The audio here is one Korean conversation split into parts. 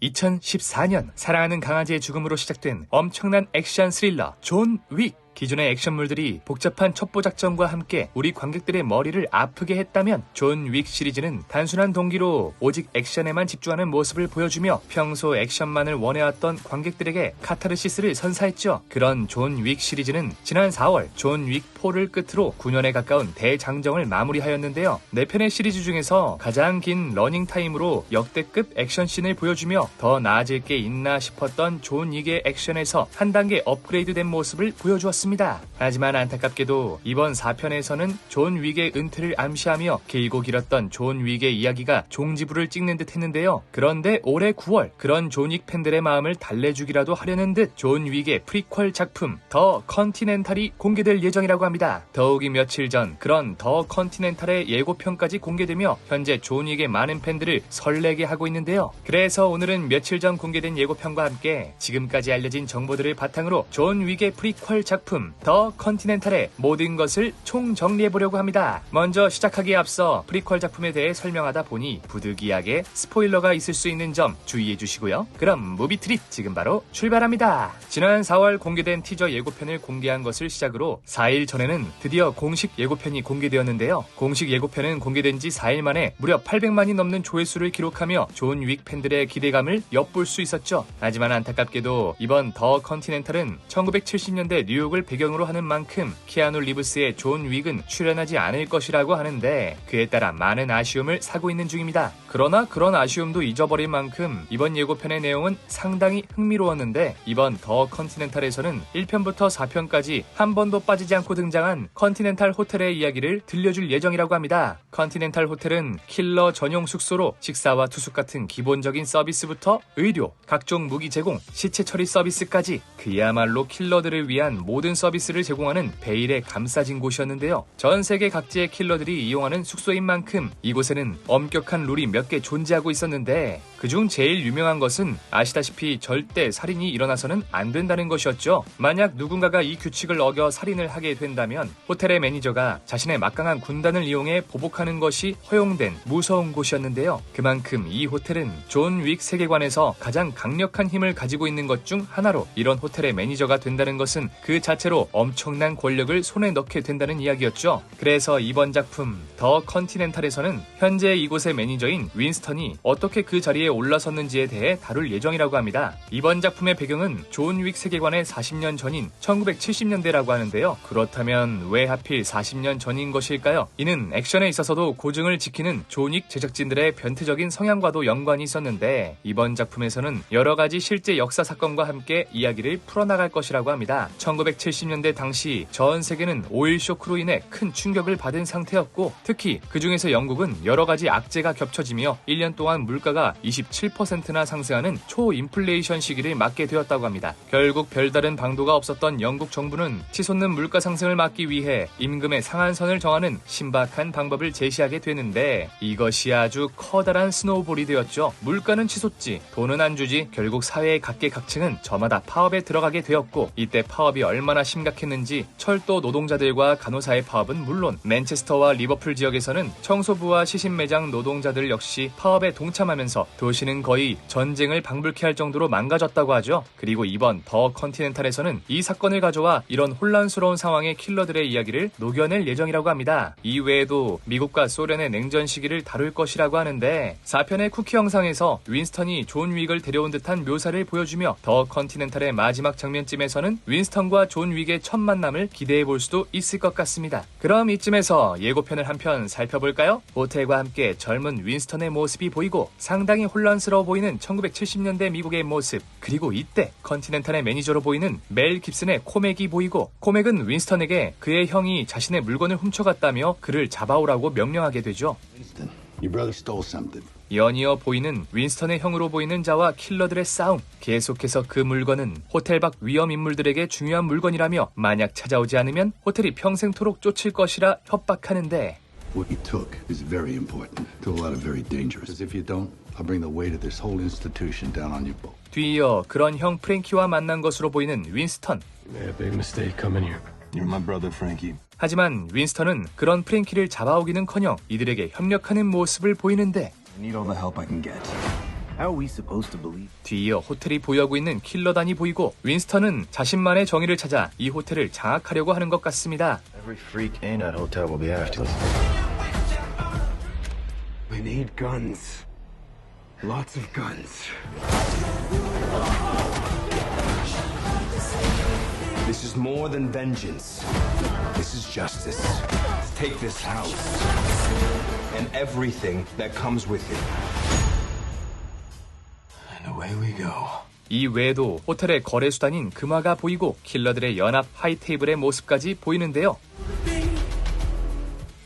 2014년 사랑하는 강아지의 죽음으로 시작된 엄청난 액션 스릴러 존 윅. 기존의 액션물들이 복잡한 첩보 작전과 함께 우리 관객들의 머리를 아프게 했다면 존 윅 시리즈는 단순한 동기로 오직 액션에만 집중하는 모습을 보여주며 평소 액션만을 원해왔던 관객들에게 카타르시스를 선사했죠. 그런 존 윅 시리즈는 지난 4월 존 윅 4를 끝으로 9년에 가까운 대장정을 마무리하였는데요. 4편의 시리즈 중에서 가장 긴 러닝타임으로 역대급 액션씬을 보여주며 더 나아질 게 있나 싶었던 존 윅의 액션에서 한 단계 업그레이드된 모습을 보여주었습니다. 하지만 안타깝게도 이번 4편에서는 존 윅의 은퇴를 암시하며 길고 길었던 존 윅의 이야기가 종지부를 찍는 듯 했는데요. 그런데 올해 9월 그런 존 윅 팬들의 마음을 달래주기라도 하려는 듯 존 윅의 프리퀄 작품 더 컨티넨탈이 공개될 예정이라고 합니다. 더욱이 며칠 전 그런 더 컨티넨탈의 예고편까지 공개되며 현재 존 윅의 많은 팬들을 설레게 하고 있는데요. 그래서 오늘은 며칠 전 공개된 예고편과 함께 지금까지 알려진 정보들을 바탕으로 존 윅의 프리퀄 작품 더 컨티넨탈의 모든 것을 총정리해보려고 합니다. 먼저 시작하기에 앞서 프리퀄 작품에 대해 설명하다 보니 부득이하게 스포일러가 있을 수 있는 점 주의해주시고요. 그럼 무비트릿 지금 바로 출발합니다. 지난 4월 공개된 티저 예고편을 공개한 것을 시작으로 4일 전에는 드디어 공식 예고편이 공개되었는데요. 공식 예고편은 공개된 지 4일 만에 무려 800만이 넘는 조회수를 기록하며 존 윅 팬들의 기대감을 엿볼 수 있었죠. 하지만 안타깝게도 이번 더 컨티넨탈은 1970년대 뉴욕을 배경으로 하는 만큼 키아누 리브스의 존 윅은 출연하지 않을 것이라고 하는데 그에 따라 많은 아쉬움을 사고 있는 중입니다. 그러나 그런 아쉬움도 잊어버릴 만큼 이번 예고편의 내용은 상당히 흥미로웠는데 이번 더 컨티넨탈에서는 1편부터 4편까지 한 번도 빠지지 않고 등장한 컨티넨탈 호텔의 이야기를 들려줄 예정이라고 합니다. 컨티넨탈 호텔은 킬러 전용 숙소로 식사와 투숙 같은 기본적인 서비스부터 의료, 각종 무기 제공, 시체 처리 서비스까지 그야말로 킬러들을 위한 모든 서비스를 제공하는 베일에 감싸진 곳이었는데요. 전 세계 각지의 킬러들이 이용하는 숙소인 만큼 이곳에는 엄격한 룰이 몇 개 존재하고 있었는데 그중 제일 유명한 것은 아시다시피 절대 살인이 일어나서는 안 된다는 것이었죠. 만약 누군가가 이 규칙을 어겨 살인을 하게 된다면 호텔의 매니저가 자신의 막강한 군단을 이용해 보복하는 것이 허용된 무서운 곳이었는데요. 그만큼 이 호텔은 존 윅 세계관에서 가장 강력한 힘을 가지고 있는 것 중 하나로 이런 호텔의 매니저가 된다는 것은 그 자체로 엄청난 권력을 손에 넣게 된다는 이야기였죠. 그래서 이번 작품 더 컨티넨탈에서는 현재 이곳의 매니저인 윈스턴이 어떻게 그 자리에 올라섰는지에 대해 다룰 예정이라고 합니다. 이번 작품의 배경은 존 윅 세계관의 40년 전인 1970년대라고 하는데요. 그렇다면 왜 하필 40년 전인 것일까요? 이는 액션에 있어서도 고증을 지키는 존 윅 제작진들의 변태적인 성향과도 연관이 있었는데 이번 작품에서는 여러 가지 실제 역사 사건과 함께 이야기를 풀어나갈 것이라고 합니다. 1970년대 당시 전 세계는 오일 쇼크로 인해 큰 충격을 받은 상태였고 특히 그 중에서 영국은 여러 가지 악재가 겹쳐지며 1년 동안 물가가 27%나 상승하는 초인플레이션 시기를 맞게 되었다고 합니다. 결국 별다른 방도가 없었던 영국 정부는 치솟는 물가 상승을 막기 위해 임금의 상한선을 정하는 신박한 방법을 제시하게 되는데 이것이 아주 커다란 스노우볼이 되었죠. 물가는 치솟지 돈은 안 주지 결국 사회의 각계각층은 저마다 파업에 들어가게 되었고 이때 파업이 얼마나 심각했는지 철도 노동자들과 간호사의 파업은 물론 맨체스터와 리버풀 지역에서는 청소부와 시신 매장 노동자들 역시 파업에 동참하면서 도시는 거의 전쟁을 방불케 할 정도로 망가졌다고 하죠. 그리고 이번 더 컨티넨탈에서는 이 사건을 가져와 이런 혼란스러운 상황의 킬러들의 이야기를 녹여낼 예정이라고 합니다. 이외에도 미국과 소련의 냉전 시기를 다룰 것이라고 하는데 4편의 쿠키 영상에서 윈스턴이 존 윅을 데려온 듯한 묘사를 보여주며 더 컨티넨탈의 마지막 장면쯤에서는 윈스턴과 존 윅의 첫 만남을 기대해볼 수도 있을 것 같습니다. 그럼 이쯤에서 예고편을 한 편 살펴볼까요? 호텔과 함께 젊은 윈스턴의 모습이 보이고 상당히 혼란스러워 보이는 1970년대 미국의 모습 그리고 이때 컨티넨탈의 매니저로 보이는 멜 깁슨의 코맥이 보이고 코맥은 윈스턴에게 그의 형이 자신의 물건을 훔쳐갔다며 그를 잡아오라고 명령하게 되죠. Winston, your brother stole something. 연이어 보이는 윈스턴의 형으로 보이는 자와 킬러들의 싸움. 계속해서 그 물건은 호텔 밖 위험 인물들에게 중요한 물건이라며 만약 찾아오지 않으면 호텔이 평생토록 쫓을 것이라 협박하는데 What you took is very important to a lot of very dangerous. Because if you don't, I'll bring the weight of this whole institution down on you both. 뒤이어 그런 형 프랭키와 만난 것으로 보이는 윈스턴. You made a big mistake coming here. You're my brother, Frankie. 하지만 윈스턴은 그런 프랭키를 잡아오기는커녕 이들에게 협력하는 모습을 보이는데 I need all the help I can get. How are we supposed to believe? 뒤이어 호텔이 보유하고 있는 킬러단이 보이고 윈스턴은 자신만의 정의를 찾아 이 호텔을 장악하려고 하는 것 같습니다. Every freak in that hotel will be after us. We need guns. Lots of guns. This is more than vengeance. This is justice. Take this house and everything that comes with it. And away we go. 이 외에도 호텔의 거래 수단인 금화가 보이고 킬러들의 연합 하이테이블의 모습까지 보이는데요.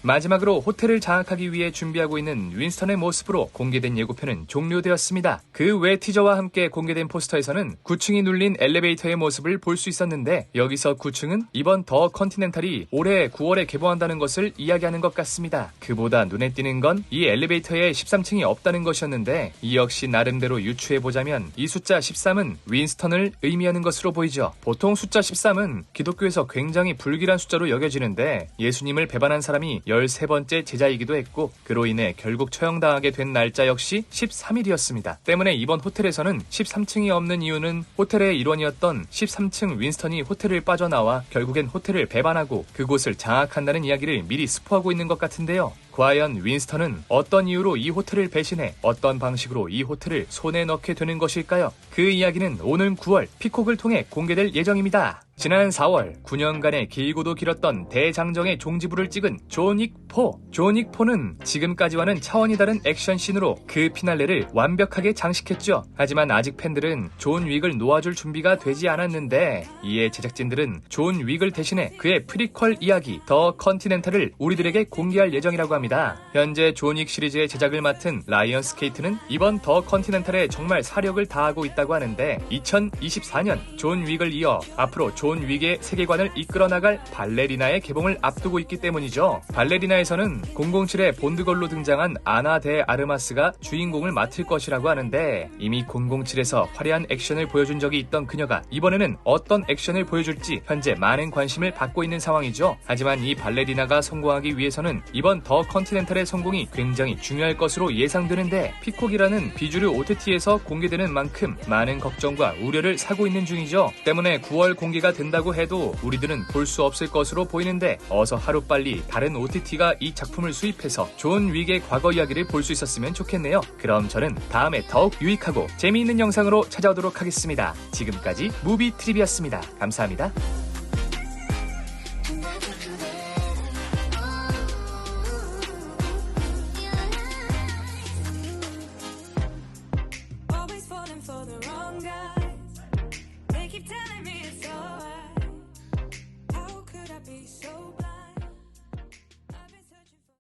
마지막으로 호텔을 장악하기 위해 준비하고 있는 윈스턴의 모습으로 공개된 예고편은 종료되었습니다. 그 외 티저와 함께 공개된 포스터에서는 9층이 눌린 엘리베이터의 모습을 볼 수 있었는데 여기서 9층은 이번 더 컨티넨탈이 올해 9월에 개봉한다는 것을 이야기하는 것 같습니다. 그보다 눈에 띄는 건 이 엘리베이터에 13층이 없다는 것이었는데 이 역시 나름대로 유추해보자면 이 숫자 13은 윈스턴을 의미하는 것으로 보이죠. 보통 숫자 13은 기독교에서 굉장히 불길한 숫자로 여겨지는데 예수님을 배반한 사람이 13번째 제자이기도 했고 그로 인해 결국 처형당하게 된 날짜 역시 13일이었습니다. 때문에 이번 호텔에서는 13층이 없는 이유는 호텔의 일원이었던 13층 윈스턴이 호텔을 빠져나와 결국엔 호텔을 배반하고 그곳을 장악한다는 이야기를 미리 스포하고 있는 것 같은데요. 과연 윈스턴은 어떤 이유로 이 호텔을 배신해 어떤 방식으로 이 호텔을 손에 넣게 되는 것일까요? 그 이야기는 오는 9월 피콕을 통해 공개될 예정입니다. 지난 4월 9년간의 길고도 길었던 대장정의 종지부를 찍은 존 윅 4. 존 윅 4는 지금까지와는 차원이 다른 액션씬으로 그 피날레를 완벽하게 장식했죠. 하지만 아직 팬들은 존 윅을 놓아줄 준비가 되지 않았는데 이에 제작진들은 존 윅을 대신해 그의 프리퀄 이야기 더 컨티넨탈을 우리들에게 공개할 예정이라고 합니다. 현재 존 윅 시리즈의 제작을 맡은 라이언스케이트는 이번 더 컨티넨탈에 정말 사력을 다하고 있다고 하는데 2024년 존 윅을 이어 앞으로 존 윅의 세계관을 이끌어 나갈 발레리나의 개봉을 앞두고 있기 때문이죠. 발레리나에서는 007의 본드걸로 등장한 아나 데 아르마스가 주인공을 맡을 것이라고 하는데 이미 007에서 화려한 액션을 보여준 적이 있던 그녀가 이번에는 어떤 액션을 보여줄지 현재 많은 관심을 받고 있는 상황이죠. 하지만 이 발레리나가 성공하기 위해서는 이번 더 컨티넨탈의 성공이 굉장히 중요할 것으로 예상되는데 피콕이라는 비주류 OTT에서 공개되는 만큼 많은 걱정과 우려를 사고 있는 중이죠. 때문에 9월 공개가 된다고 해도 우리들은 볼 수 없을 것으로 보이는데 어서 하루빨리 다른 OTT가 이 작품을 수입해서 존 윅의 과거 이야기를 볼 수 있었으면 좋겠네요. 그럼 저는 다음에 더욱 유익하고 재미있는 영상으로 찾아오도록 하겠습니다. 지금까지 무비 트립이었습니다. 감사합니다. Always falling for the wrong guy.